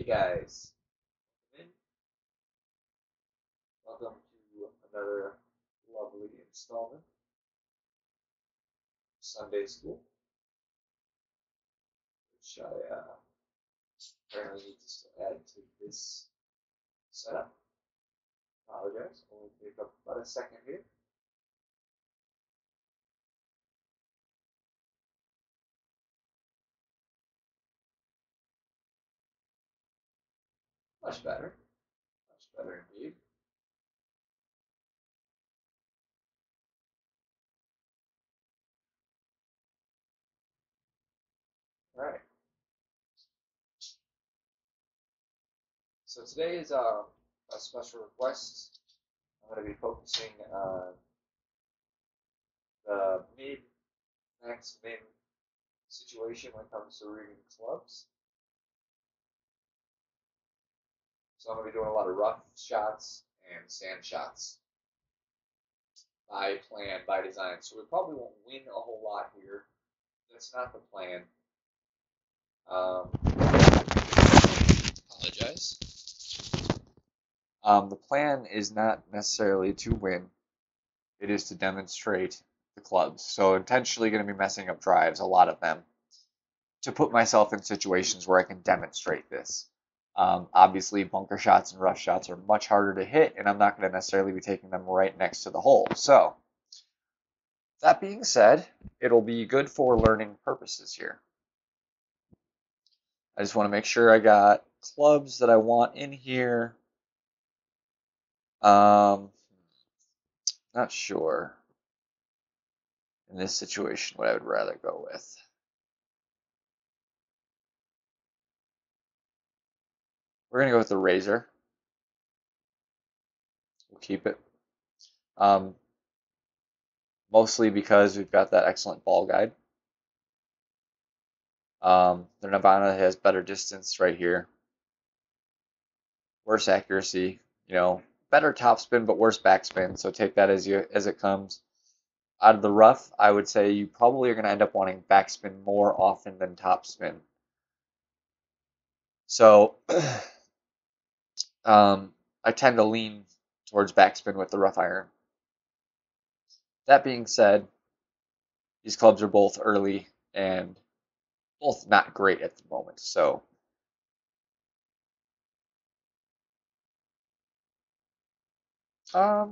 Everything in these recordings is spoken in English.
guys, welcome to another lovely installment of Sunday School, which I apparently need to still add to this setup. Apologize, only take up about a second here. Much better indeed. All right. So today is a special request. I'm going to be focusing on the mid, max, min situation when it comes to reading clubs. So I'm going to be doing a lot of rough shots and sand shots by plan, by design. So we probably won't win a whole lot here. That's not the plan. Apologize. The plan is not necessarily to win. It is to demonstrate the clubs. So intentionally going to be messing up drives, a lot of them, to put myself in situations where I can demonstrate this. Obviously, bunker shots and rough shots are much harder to hit, and I'm not going to necessarily be taking them right next to the hole. So, that being said, it'll be good for learning purposes here. I just want to make sure I got clubs that I want in here. Not sure in this situation what I would rather go with. We're going to go with the razor. We'll keep it. Mostly because we've got that excellent ball guide. The Nirvana has better distance right here. Worse accuracy, better topspin but worse backspin. So take that as it comes. Out of the rough, I would say you probably are going to end up wanting backspin more often than topspin. So I tend to lean towards backspin with the rough iron. That being said, these clubs are both early and both not great at the moment. So I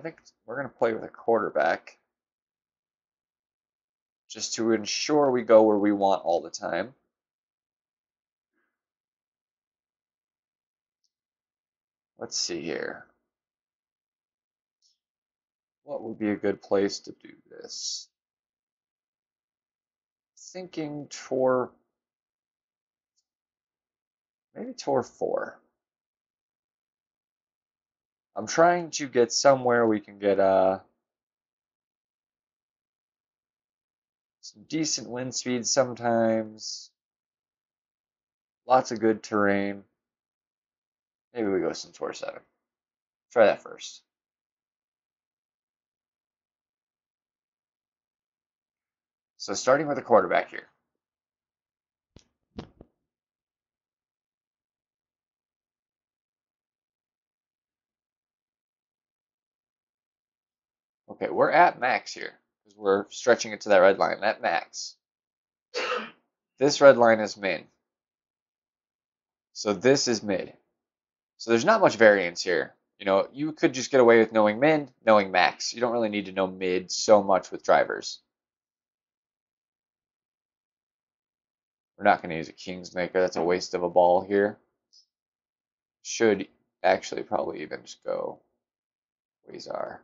think we're going to play with a quarterback just to ensure we go where we want all the time. Let's see here. What would be a good place to do this? Thinking tour, maybe tour 4. I'm trying to get somewhere we can get some decent wind speed sometimes. Lots of good terrain. Maybe we go some tour 7. Try that first. So starting with a quarterback here. Okay, we're at max here because we're stretching it to that red line. At max. This red line is min. So this is mid. So there's not much variance here. You could just get away with knowing min, knowing max. You don't really need to know mid so much with drivers. We're not going to use a king's maker. That's a waste of a ball here. Should actually probably even just go Quasar.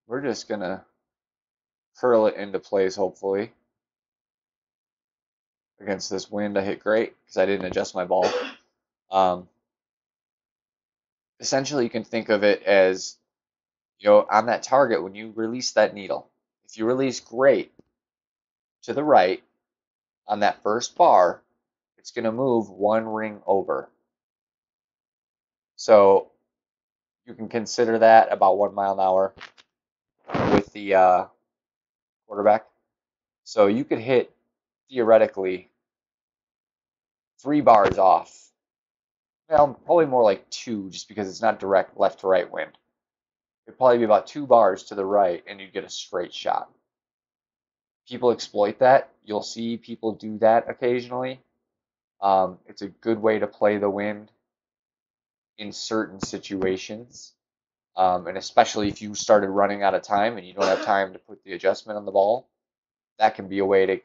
We're just going to curl it into place, hopefully. Against this wind, I hit great because I didn't adjust my ball. Essentially, you can think of it as, on that target, when you release that needle, if you release great to the right on that first bar, it's going to move one ring over. So you can consider that about 1 mile an hour with the quarterback. So you could hit, theoretically, 3 bars off. Well, probably more like two, just because it's not direct left to right wind. It'd probably be about 2 bars to the right, and you'd get a straight shot. People exploit that. You'll see people do that occasionally. It's a good way to play the wind in certain situations. And especially if you started running out of time and you don't have time to put the adjustment on the ball, that can be a way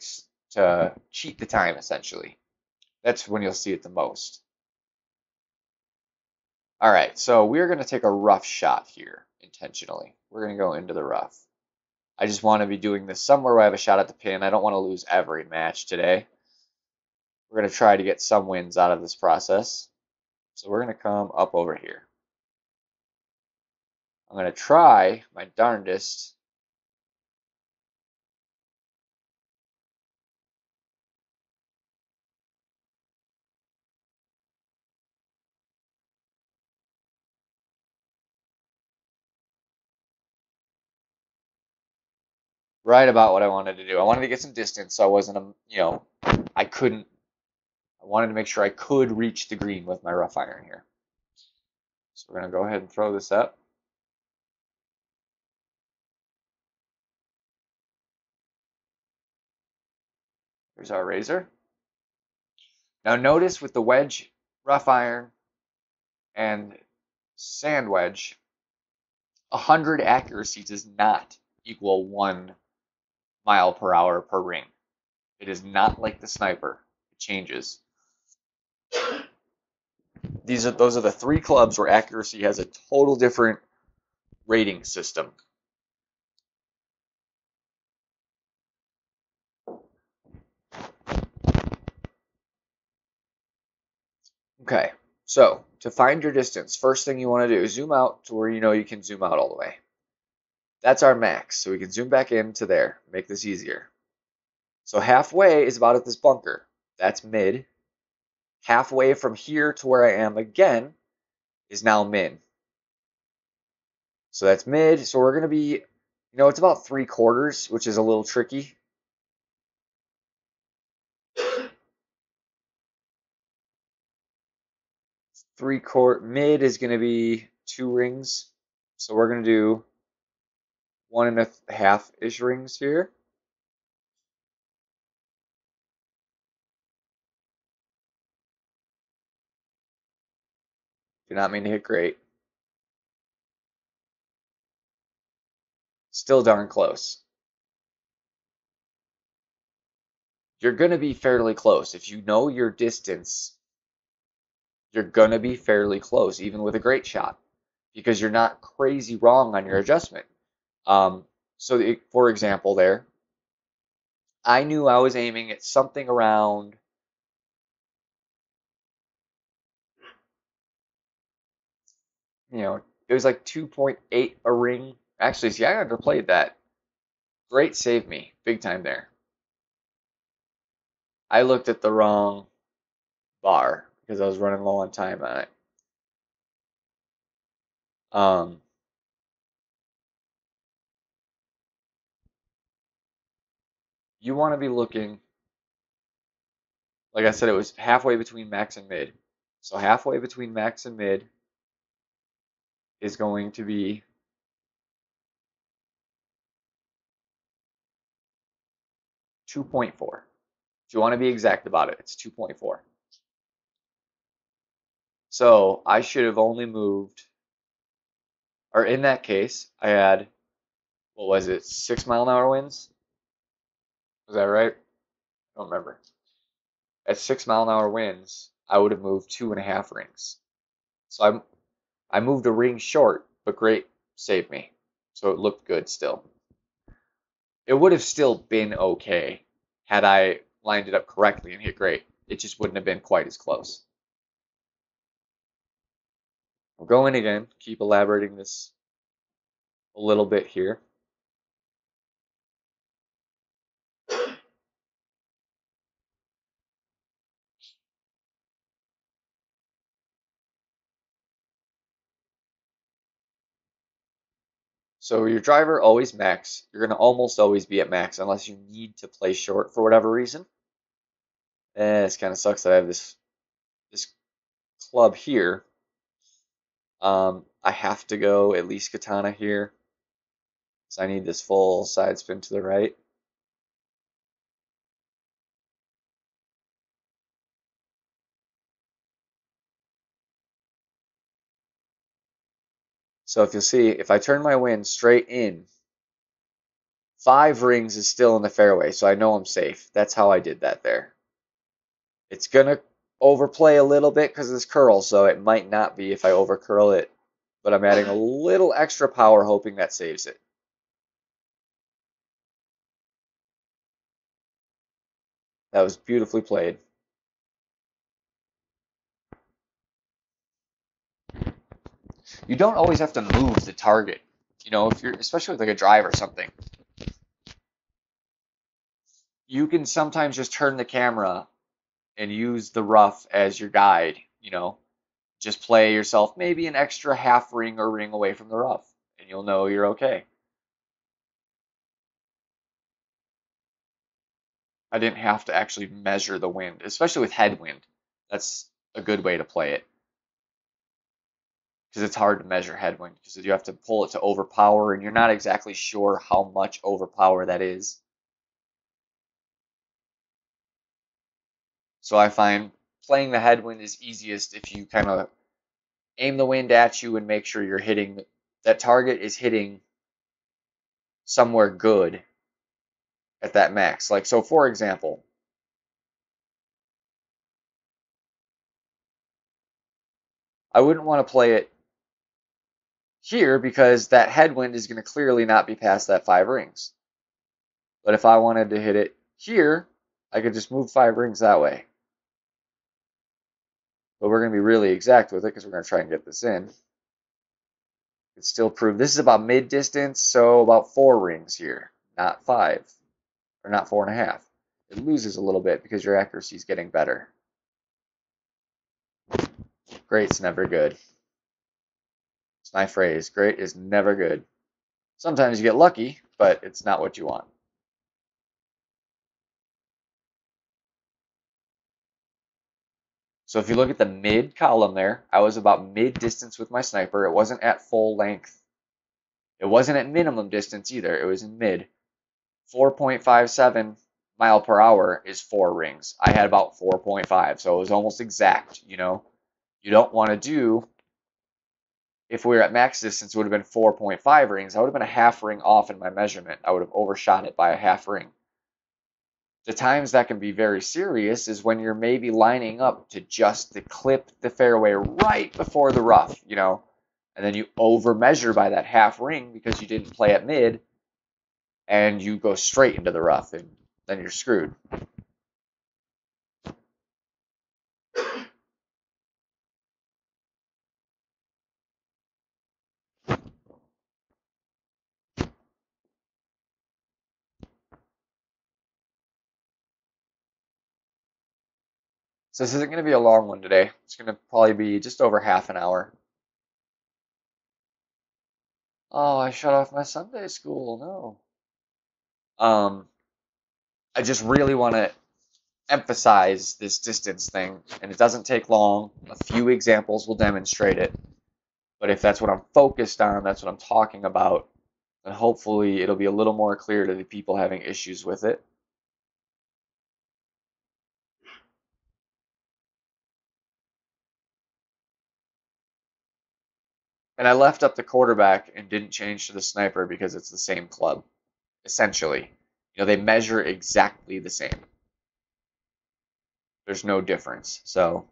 to cheat the time, essentially. That's when you'll see it the most. All right, so we're going to take a rough shot here intentionally. We're going to go into the rough. I just want to be doing this somewhere where I have a shot at the pin. I don't want to lose every match today. We're going to try to get some wins out of this process. So we're going to come up over here. I'm going to try my darndest right about what I wanted to do. I wanted to get some distance, so I wasn't, I couldn't, I wanted to make sure I could reach the green with my rough iron here. So we're going to go ahead and throw this up. Here's our razor. Now notice with the wedge, rough iron, and sand wedge, 100 accuracy does not equal 1 mile per hour per ring. It is not like the sniper. It changes. Those are the 3 clubs where accuracy has a total different rating system. Okay, so to find your distance, first thing you want to do is zoom out to where you know you can zoom out all the way. That's our max, so we can zoom back into there, make this easier. So halfway is about at this bunker. That's mid. Halfway from here to where I am again is now min. So that's mid. So we're going to be, it's about 3/4, which is a little tricky. Mid is going to be 2 rings. So we're going to do 1.5-ish rings here. Do not mean to hit great. Still darn close. You're going to be fairly close. If you know your distance, you're going to be fairly close, even with a great shot, because you're not crazy wrong on your adjustment. For example, there, I knew I was aiming at something around, it was like 2.8 a ring. Actually, see, I underplayed that. Great save me, big time there. I looked at the wrong bar because I was running low on time on it. You want to be looking, like I said, it was halfway between max and mid. So halfway between max and mid is going to be 2.4. If you want to be exact about it, it's 2.4. So I should have only moved, or in that case, I had, what was it, 6-mile-an-hour winds? Was that right? I don't remember. At 6-mile-an-hour winds, I would have moved 2.5 rings. So I moved a ring short, but great saved me. So it looked good still. It would have still been okay had I lined it up correctly and hit great. It just wouldn't have been quite as close. We'll go in again, keep elaborating this a little bit here. So your driver always max. You're going to almost always be at max unless you need to play short for whatever reason. This kind of sucks that I have this club here. I have to go at least katana here. So I need this full side spin to the right. So if you'll see, if I turn my wind straight in, 5 rings is still in the fairway, so I know I'm safe. That's how I did that there. It's going to overplay a little bit because of this curl, so it might not be if I over curl it, but I'm adding a little extra power hoping that saves it. That was beautifully played. You don't always have to move the target. You know, if you're, especially with like a drive or something, you can sometimes just turn the camera and use the rough as your guide, you know. Just play yourself maybe an extra half ring or ring away from the rough, and you'll know you're okay. I didn't have to actually measure the wind, especially with headwind. That's a good way to play it. Because it's hard to measure headwind, because you have to pull it to overpower, and you're not exactly sure how much overpower that is. So I find playing the headwind is easiest if you kind of aim the wind at you and make sure you're hitting, that target is hitting somewhere good at that max. Like, so for example, I wouldn't want to play it here because that headwind is going to clearly not be past that 5 rings. But if I wanted to hit it here, I could just move 5 rings that way. But we're going to be really exact with it because we're going to try and get this in. It's still prove this is about mid distance, so about 4 rings here, not 5, or not 4.5. It loses a little bit because your accuracy is getting better. Great's never good. It's my phrase. Great is never good. Sometimes you get lucky, but it's not what you want. So if you look at the mid column there, I was about mid distance with my sniper. It wasn't at full length. It wasn't at minimum distance either. It was in mid. 4.57 mile per hour is 4 rings. I had about 4.5, so it was almost exact, you know. You don't want to do, if we were at max distance, it would have been 4.5 rings. I would have been a half ring off in my measurement. I would have overshot it by a half ring. The times that can be very serious is when you're maybe lining up to just to clip the fairway right before the rough, you know, and then you over measure by that half ring because you didn't play at mid, and you go straight into the rough, and then you're screwed. So this isn't going to be a long one today. It's going to probably be just over half an hour. Oh, I shut off my Sunday school. No. I just really want to emphasize this distance thing, and it doesn't take long. A few examples will demonstrate it. But if that's what I'm focused on, that's what I'm talking about, then hopefully it'll be a little more clear to the people having issues with it. And I left up the quarterback and didn't change to the sniper because it's the same club, essentially. You know, they measure exactly the same. There's no difference. So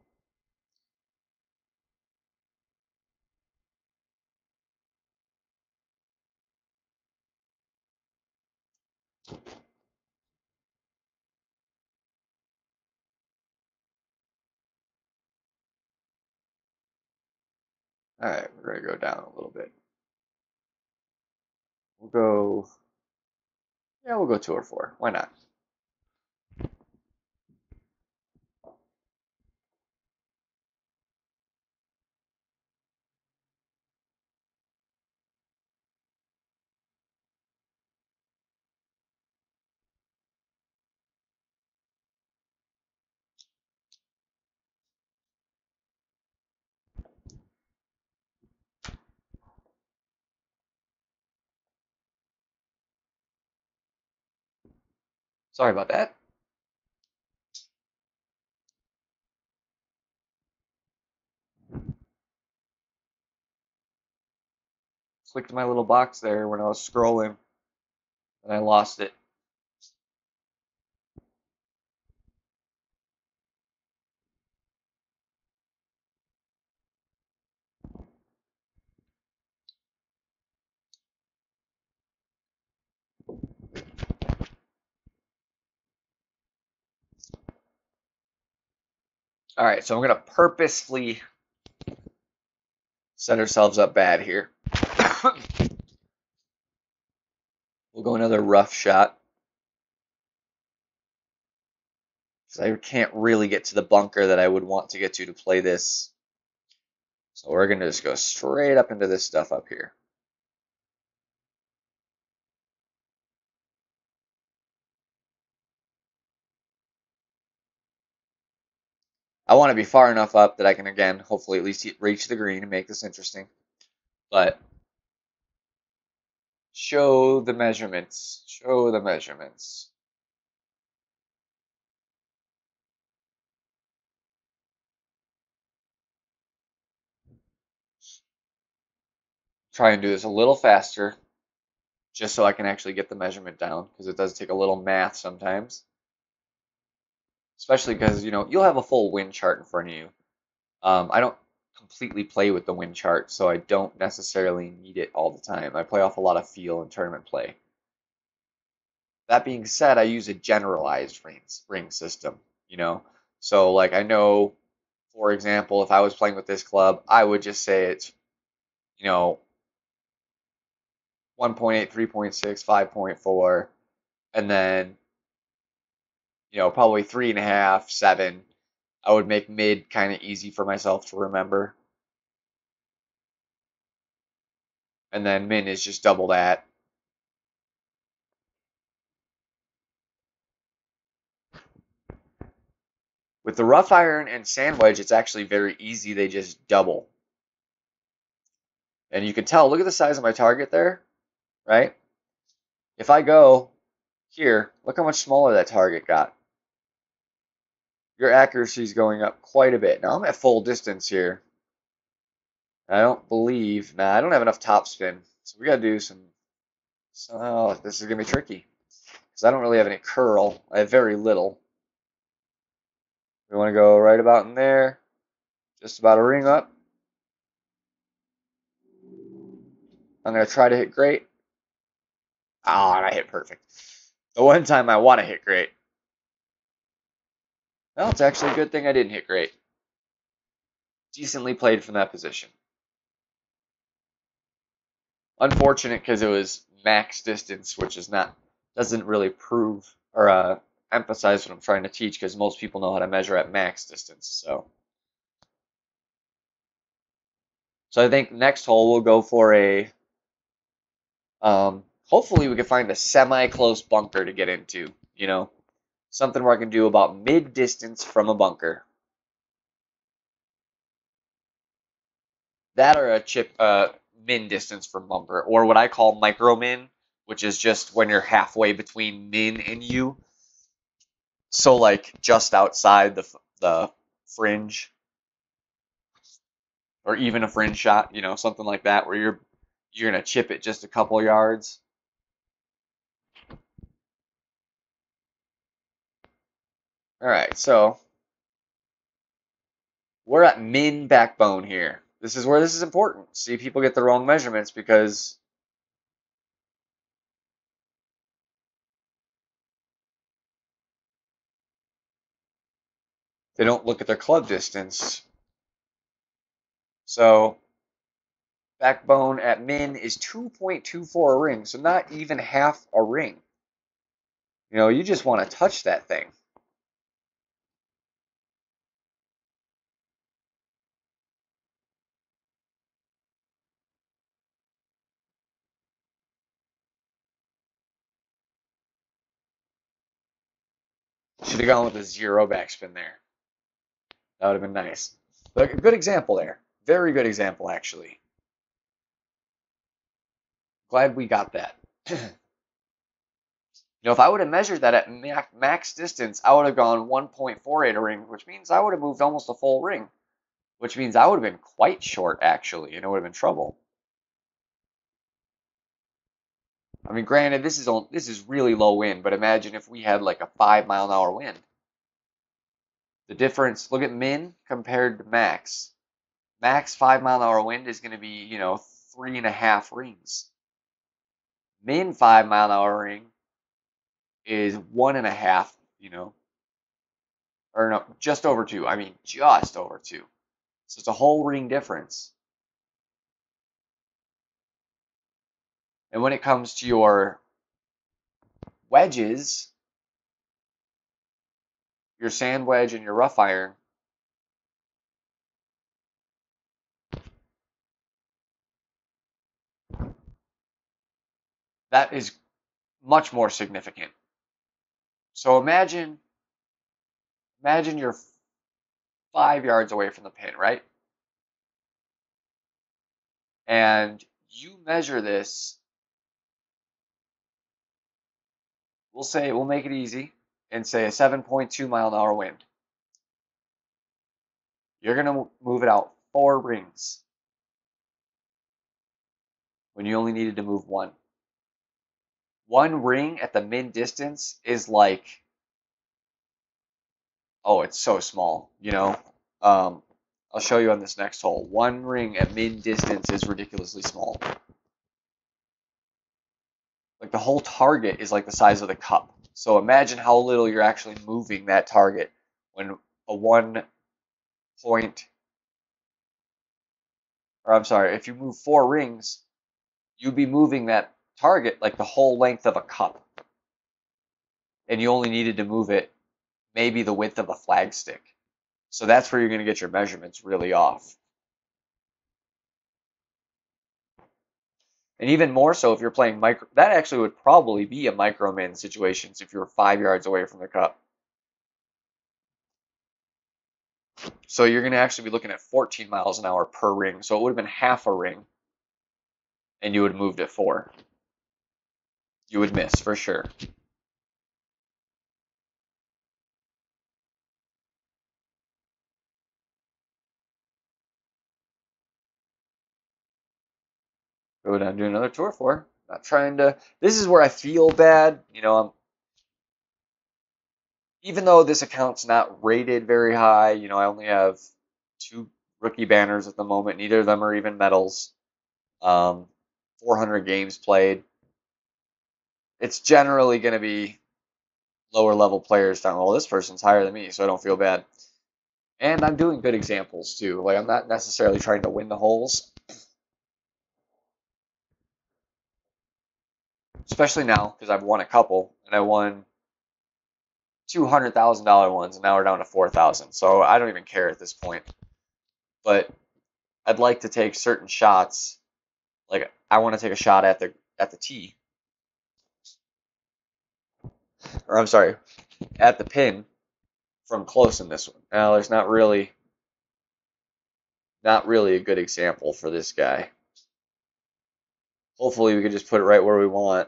all right, we're going to go down a little bit. We'll go, yeah, we'll go 2 or 4. Why not? Sorry about that. Clicked my little box there when I was scrolling, and I lost it. All right, so I'm going to purposefully set ourselves up bad here. We'll go another rough shot. Because I can't really get to the bunker that I would want to get to play this. So we're going to just go straight up into this stuff up here. I want to be far enough up that I can, again, hopefully at least reach the green and make this interesting. But show the measurements. Show the measurements. Try and do this a little faster, just so I can actually get the measurement down, because it does take a little math sometimes. Especially because, you know, you'll have a full wind chart in front of you. I don't completely play with the wind chart, so I don't necessarily need it all the time. I play off a lot of feel in tournament play. That being said, I use a generalized ring system, you know? So, like, I know, for example, if I was playing with this club, I would just say it's, you know, 1.8, 3.6, 5.4, and then, you know, probably 3.5, 7. I would make mid kind of easy for myself to remember. And then min is just double that. With the rough iron and sand wedge, it's actually very easy. They just double. And you can tell, look at the size of my target there, right? If I go here, look how much smaller that target got. Your accuracy is going up quite a bit. Now I'm at full distance here. I don't believe, nah, I don't have enough topspin. So we got to do some, oh, this is going to be tricky. Because I don't really have any curl. I have very little. We want to go right about in there. Just about a ring up. I'm going to try to hit great. Ah, and I hit perfect. The one time I want to hit great. Well, it's actually a good thing I didn't hit great. Decently played from that position. Unfortunate because it was max distance, which is not, doesn't really prove or emphasize what I'm trying to teach, because most people know how to measure at max distance. So I think next hole we'll go for a, hopefully we can find a semi-close bunker to get into, you know, something where I can do about mid-distance from a bunker. That or a chip, min distance from bunker, or what I call micro min, which is just when you're halfway between min and you. So like just outside the fringe, or even a fringe shot, you know, something like that, where you're gonna chip it just a couple yards. All right, so we're at min backbone here. This is where this is important. See, people get the wrong measurements because they don't look at their club distance. So backbone at min is 2.24 a ring, so not even half a ring. You know, you just want to touch that thing. Should have gone with a 0 backspin there. That would have been nice. But a good example there. Very good example, actually. Glad we got that. You know, if I would have measured that at max distance, I would have gone 1.48 a ring, which means I would have moved almost a full ring, which means I would have been quite short, actually, and it would have been trouble. I mean, granted, this is really low wind, but imagine if we had like a 5-mile-an-hour wind. The difference, look at min compared to max. Max 5-mile-an-hour wind is going to be, 3.5 rings. Min 5-mile-an-hour ring is 1.5, or no, just over 2. I mean, just over 2. So it's a whole ring difference. And when it comes to your wedges, your sand wedge and your rough iron, that is much more significant. So imagine you're 5 yards away from the pin, right? And you measure this. We'll make it easy and say a 7.2 mile an hour wind. You're going to move it out 4 rings when you only needed to move 1. 1 ring at the min distance is like, oh, it's so small, I'll show you on this next hole. 1 ring at min distance is ridiculously small. Like the whole target is like the size of the cup. So imagine how little you're actually moving that target when a 1 point, or I'm sorry, if you move 4 rings, you'd be moving that target like the whole length of a cup. And you only needed to move it maybe the width of a flagstick. So that's where you're going to get your measurements really off. And even more so if you're playing micro, that actually would probably be a micro min situations if you were 5 yards away from the cup. So you're going to actually be looking at 14 miles an hour per ring. So it would have been half a ring, and you would have moved it 4. You would miss for sure. Go down and do another tour for. Not trying to. This is where I feel bad. Even though this account's not rated very high, I only have 2 rookie banners at the moment. Neither of them are even medals. 400 games played. It's generally going to be lower level players down. Well, this person's higher than me, so I don't feel bad. And I'm doing good examples too. Like I'm not necessarily trying to win the holes. Especially now, because I've won a couple, and I won $200,000 ones, and now we're down to 4,000. So I don't even care at this point. But I'd like to take certain shots. Like I want to take a shot at the tee, or I'm sorry, at the pin from close in this one. Now there's not really a good example for this guy. Hopefully we can just put it right where we want.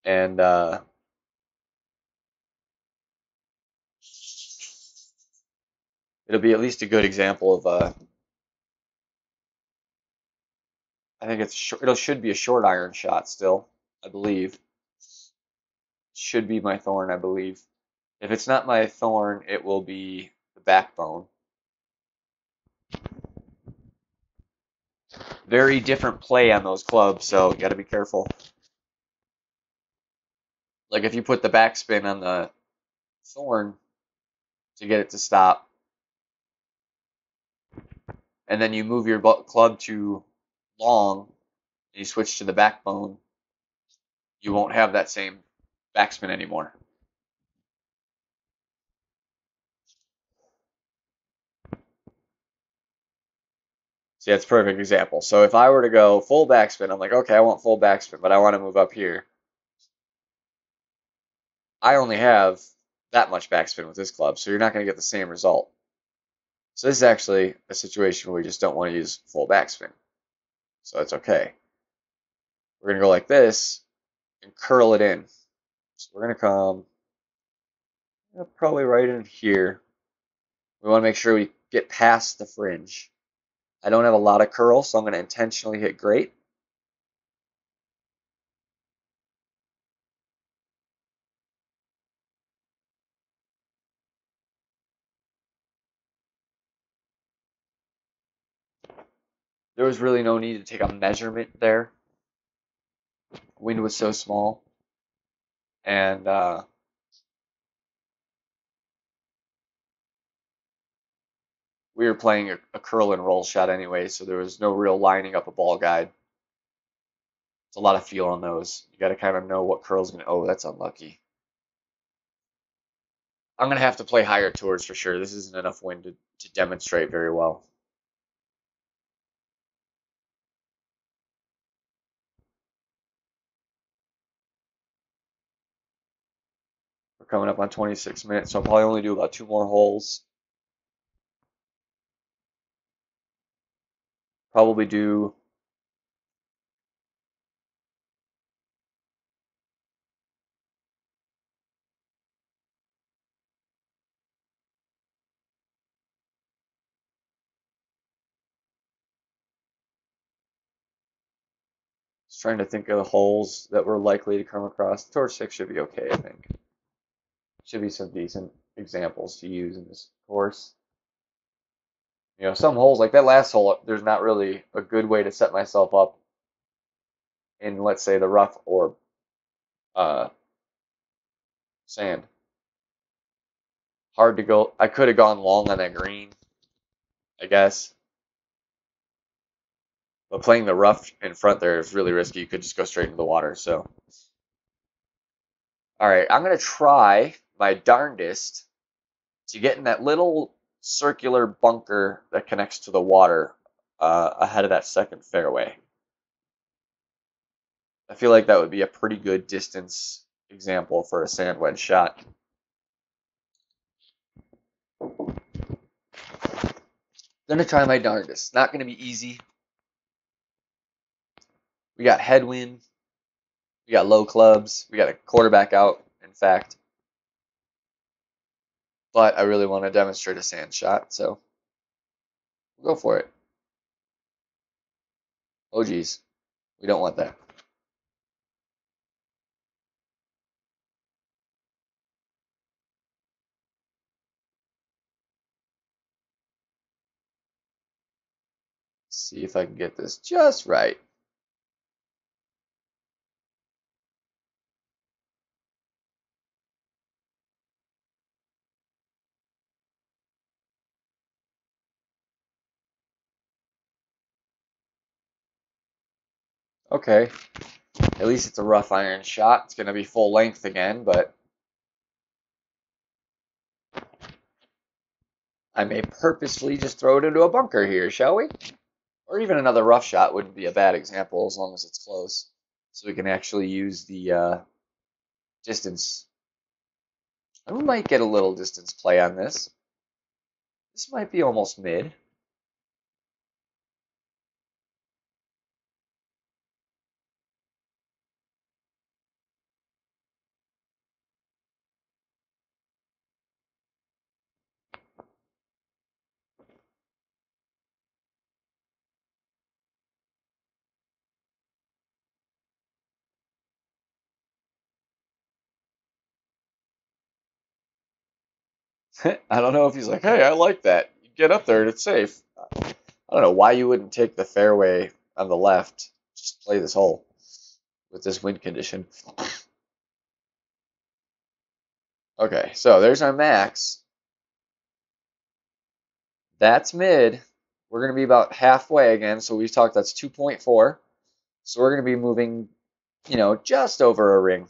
And it'll be at least a good example of I think it should be a short iron shot still, I believe. Should be my thorn, I believe. If it's not my thorn, it will be the backbone. Very different play on those clubs, so you got to be careful. Like if you put the backspin on the thorn to get it to stop, and then you move your club to long, and you switch to the backbone, you won't have that same backspin anymore. See, that's a perfect example. So if I were to go full backspin, I'm like, okay, I want full backspin, but I want to move up here. I only have that much backspin with this club, so you're not going to get the same result. So this is actually a situation where we just don't want to use full backspin. So it's okay. We're going to go like this, and curl it in. So we're going to come probably right in here. We want to make sure we get past the fringe. I don't have a lot of curl, so I'm going to intentionally hit grate. There was really no need to take a measurement there. Wind was so small. And we were playing a curl and roll shot anyway, so there was no real lining up a ball guide. It's a lot of feel on those. You got to kind of know what curl's going to. Oh, that's unlucky. I'm going to have to play higher tours for sure. This isn't enough wind to demonstrate very well. We're coming up on 26 minutes, so I'll probably only do about 2 more holes. Probably do just trying to think of the holes that we're likely to come across. Tour 6 should be okay, I think. Should be some decent examples to use in this course. You know, some holes, like that last hole, there's not really a good way to set myself up in, let's say, the rough or sand. Hard to go. I could have gone long on that green, I guess. But playing the rough in front there is really risky. You could just go straight into the water. So, all right, I'm going to try my darndest to get in that little circular bunker that connects to the water ahead of that second fairway. I feel like that would be a pretty good distance example for a sand wedge shot. Gonna try my darndest. Not gonna be easy. We got headwind. We got low clubs. We got a quarterback out, in fact. But I really want to demonstrate a sand shot, so we'll go for it. Oh geez, we don't want that. Let's see if I can get this just right. Okay, at least it's a rough iron shot. It's going to be full length again, but I may purposefully just throw it into a bunker here, shall we? Or even another rough shot wouldn't be a bad example as long as it's close. So we can actually use the distance. I might get a little distance play on this. This might be almost mid. I don't know if he's like, hey, I like that. You get up there and it's safe. I don't know why you wouldn't take the fairway on the left. Just play this hole with this wind condition. Okay, so there's our max. That's mid. We're going to be about halfway again. So we talked that's 2.4. So we're going to be moving, you know, just over a ring.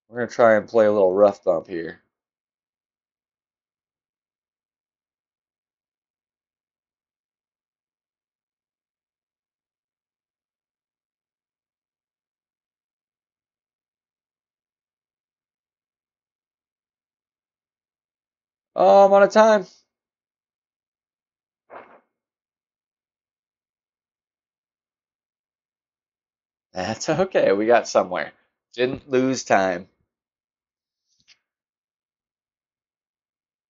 We're going to try and play a little rough bump here. Oh, I'm out of time. That's okay. We got somewhere. Didn't lose time.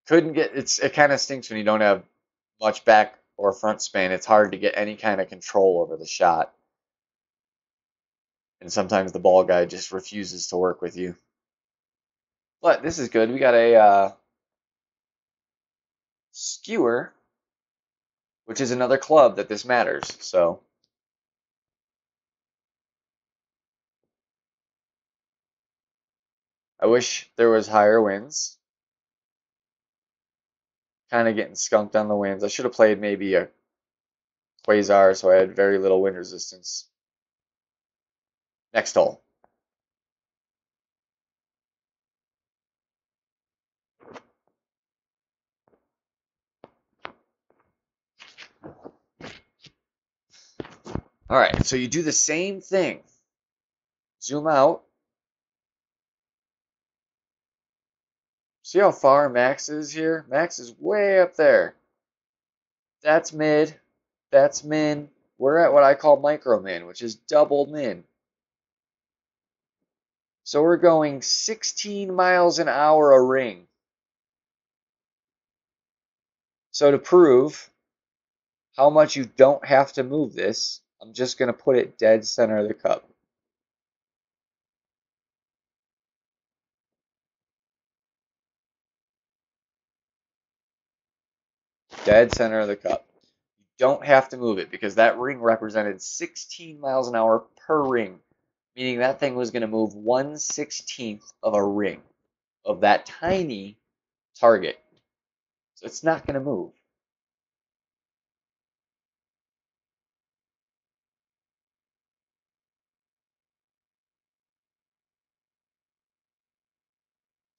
Couldn't get it kind of stinks when you don't have much back or front span. It's hard to get any kind of control over the shot. And sometimes the ball guy just refuses to work with you. But this is good. We got a skewer, which is another club that this matters. So I wish there was higher winds. Kind of getting skunked on the winds. I should have played maybe a quasar so I had very little wind resistance. Next hole. All right, so you do the same thing. Zoom out. See how far Max is here? Max is way up there. That's mid. That's min. We're at what I call micro min, which is double min. So we're going 16 miles an hour a ring. So to prove how much you don't have to move this, I'm just going to put it dead center of the cup. Dead center of the cup. You don't have to move it because that ring represented 16 miles an hour per ring, meaning that thing was going to move 1/16 of a ring of that tiny target. So it's not going to move.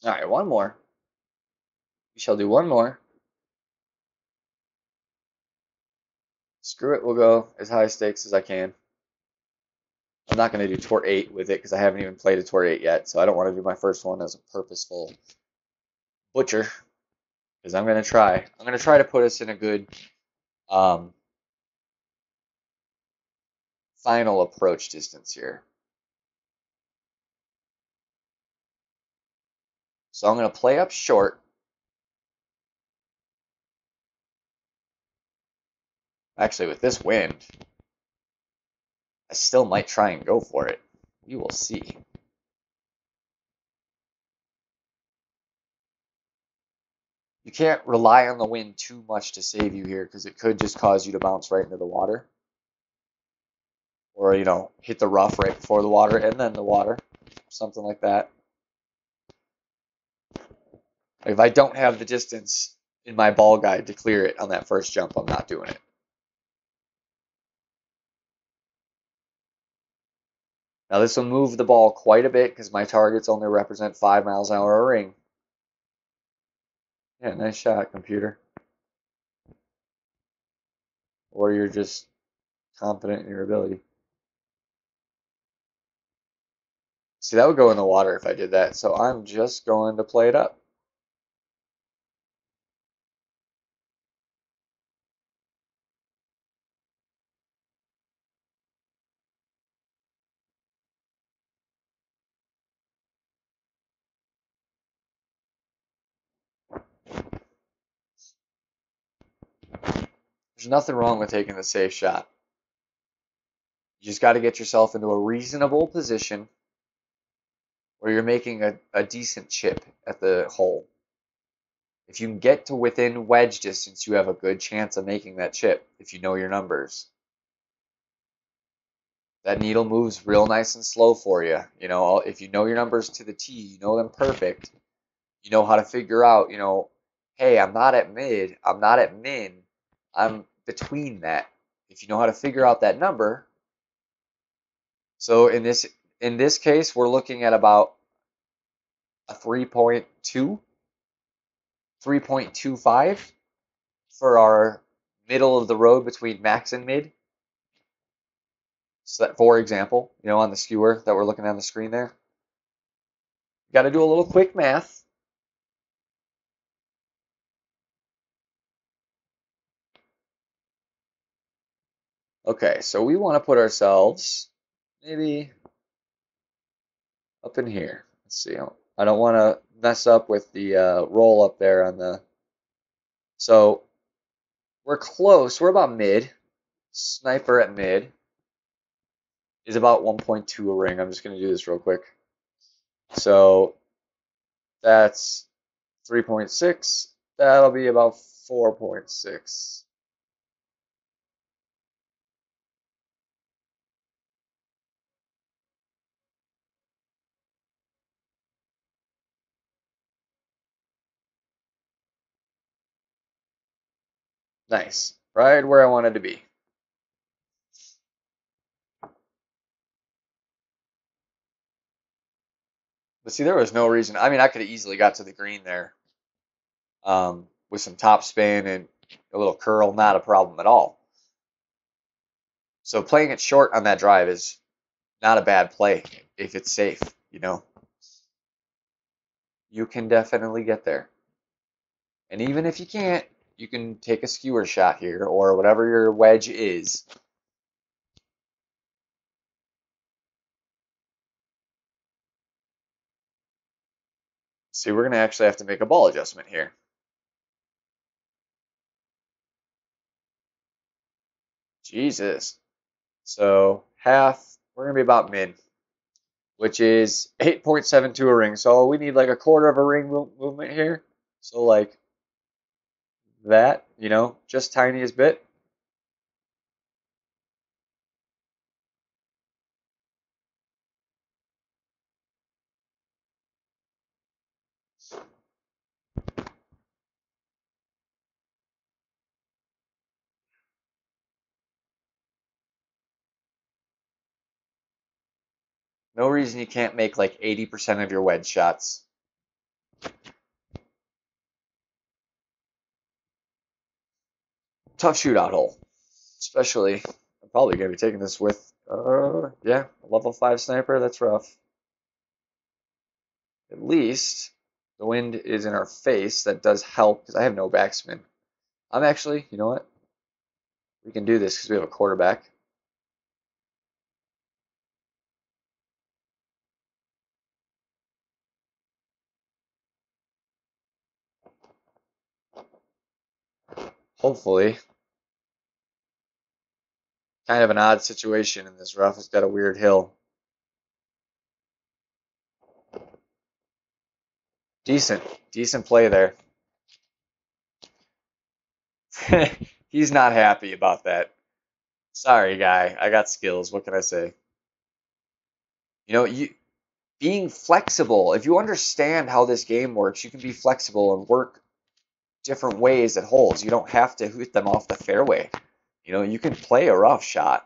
All right, one more. We shall do one more. Screw it, we'll go as high stakes as I can. I'm not going to do Tour 8 with it because I haven't even played a Tour 8 yet, so I don't want to do my first one as a purposeful butcher because I'm going to try. I'm going to try to put us in a good final approach distance here. So I'm going to play up short. Actually, with this wind, I still might try and go for it. We will see. You can't rely on the wind too much to save you here because it could just cause you to bounce right into the water. Or, hit the rough right before the water and then the water. Something like that. If I don't have the distance in my ball guide to clear it on that first jump, I'm not doing it. Now this will move the ball quite a bit because my targets only represent 5 miles an hour a ring. Yeah, nice shot, computer. Or you're just confident in your ability. See, that would go in the water if I did that, so I'm just going to play it up. There's nothing wrong with taking the safe shot. You just got to get yourself into a reasonable position where you're making a decent chip at the hole. If you can get to within wedge distance, you have a good chance of making that chip if you know your numbers. That needle moves real nice and slow for you. If you know your numbers to the T, you know them perfect. You know how to figure out, hey, I'm not at mid, I'm not at min, I'm between that. If you know how to figure out that number, so in this case, we're looking at about a 3.2, 3.25 for our middle of the road between max and mid. So that, for example, on the skewer that we're looking at on the screen there, you got to do a little quick math. Okay, so we want to put ourselves maybe up in here. Let's see. I don't want to mess up with the roll up there on the. So we're close. We're about mid. Sniper at mid is about 1.2 a ring. I'm just going to do this real quick. So that's 3.6. That'll be about 4.6. Nice. Right where I wanted to be. But see, there was no reason. I mean, I could have easily got to the green there with some top spin and a little curl, not a problem at all. So playing it short on that drive is not a bad play if it's safe, you know. You can definitely get there. And even if you can't, you can take a skewer shot here or whatever your wedge is. See, we're going to actually have to make a ball adjustment here. Jesus. So half, we're going to be about mid, which is 8.72 a ring. So we need like a quarter of a ring movement here. So like that, you know, just tiniest bit. No reason you can't make like 80% of your wedge shots. Tough shootout hole. Especially, I'm probably going to be taking this with, yeah, a level 5 sniper. That's rough. At least the wind is in our face. That does help because I have no backspin. I'm actually, you know what? We can do this because we have a quarterback. Hopefully. Kind of an odd situation in this rough. It's got a weird hill. Decent play there. He's not happy about that. Sorry, guy. I got skills. What can I say? You know, you being flexible. If you understand how this game works, you can be flexible and work different ways at holes. You don't have to hit them off the fairway. You know, you can play a rough shot.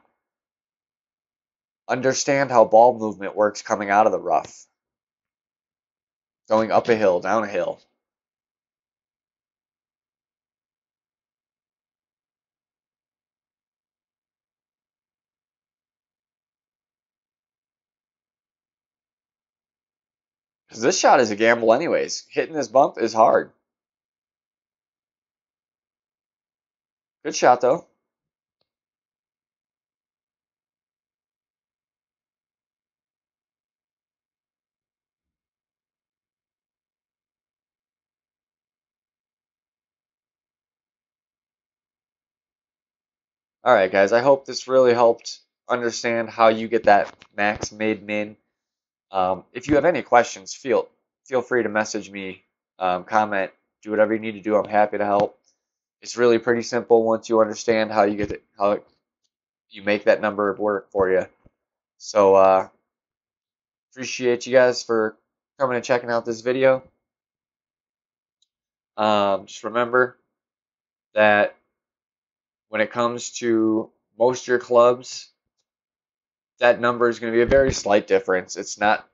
Understand how ball movement works coming out of the rough. Going up a hill, down a hill. Because this shot is a gamble anyways. Hitting this bump is hard. Good shot, though. All right, guys. I hope this really helped understand how you get that max mid min. If you have any questions, feel free to message me, comment, do whatever you need to do. I'm happy to help. It's really pretty simple once you understand how you get it, how you make that number work for you. So appreciate you guys for coming and checking out this video. Just remember that when it comes to most of your clubs, that number is going to be a very slight difference. It's not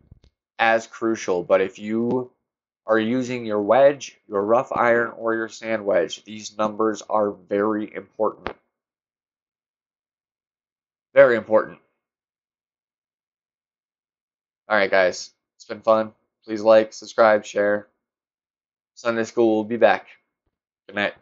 as crucial, but if you are using your wedge, your rough iron, or your sand wedge, these numbers are very important. Very important. All right, guys. It's been fun. Please like, subscribe, share. Sunday school will be back. Good night.